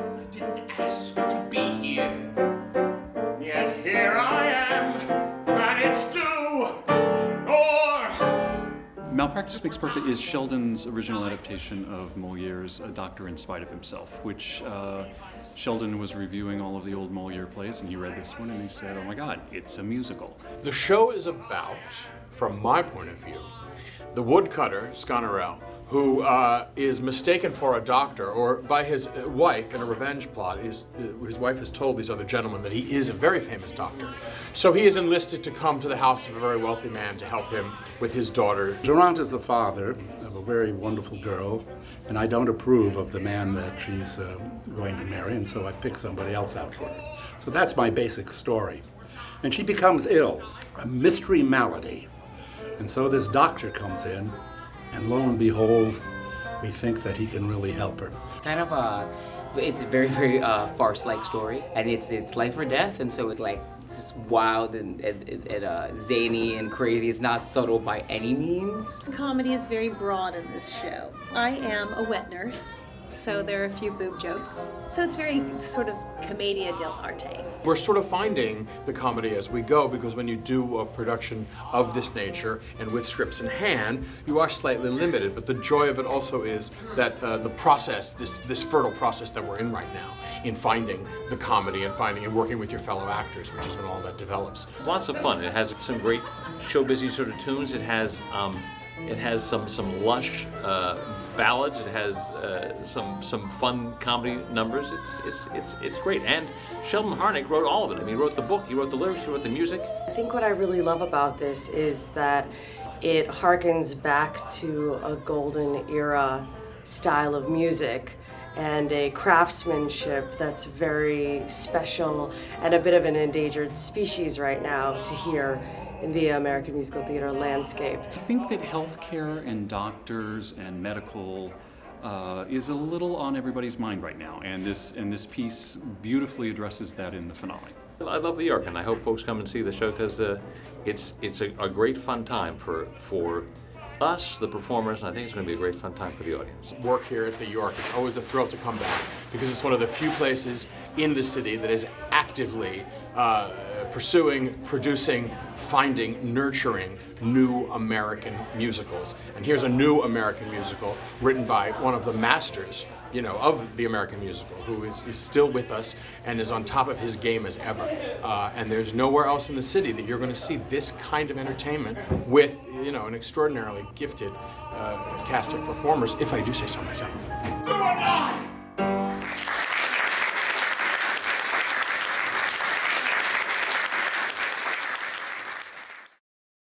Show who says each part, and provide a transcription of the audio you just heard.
Speaker 1: I didn't ask to be here. Yet here I am, and it's due. Or
Speaker 2: Malpractice Makes Perfect is Sheldon's original adaptation of Moliere's A Doctor in Spite of Himself, which Sheldon was reviewing all of the old Moliere plays, and he read this one and he said, oh my God, it's a musical.
Speaker 1: the show is about, from my point of view, the woodcutter, Sganarelle, who is mistaken for a doctor, or by his wife in a revenge plot. His wife has told these other gentlemen that he is a very famous doctor. So he is enlisted to come to the house of a very wealthy man to help him with his daughter.
Speaker 3: Géronte is the father of a very wonderful girl, and I don't approve of the man that she's going to marry, and so I picked somebody else out for her. So that's my basic story. And she becomes ill, a mystery malady. And so this doctor comes in, and lo and behold, we think that he can really help her.
Speaker 4: It's a very, very farce-like story, and it's life or death, and so it's like it's just wild and zany and crazy. It's not subtle by any means.
Speaker 5: Comedy is very broad in this show. I am a wet nurse, so there are a few boob jokes. So it's very sort of commedia dell'arte.
Speaker 1: We're sort of finding the comedy as we go, because when you do a production of this nature and with scripts in hand, you are slightly limited. But the joy of it also is that the process, this fertile process that we're in right now, in finding the comedy and finding and working with your fellow actors, which is when all that develops.
Speaker 6: It's lots of fun. It has some great showbizy sort of tunes. It has some lush ballads. It has some fun comedy numbers. It's great. And Sheldon Harnick wrote all of it. I mean, he wrote the book, he wrote the lyrics, he wrote the music.
Speaker 7: I think what I really love about this is that it harkens back to a golden era style of music and a craftsmanship that's very special and a bit of an endangered species right now to hear in the American musical theater landscape.
Speaker 2: I think that healthcare and doctors and medical is a little on everybody's mind right now, and this piece beautifully addresses that in the finale.
Speaker 6: I love the York, and I hope folks come and see the show, because it's a great fun time for us, the performers, and I think it's going to be a great fun time for the audience.
Speaker 1: Work here at the York, it's always a thrill to come back, because it's one of the few places in the city that is actively pursuing, producing, finding, nurturing new American musicals. And here's a new American musical written by one of the masters, you know, of the American musical, who is still with us and is on top of his game as ever. And there's nowhere else in the city that you're going to see this kind of entertainment with, you know, an extraordinarily gifted cast of performers, if I do say so myself. Do or die!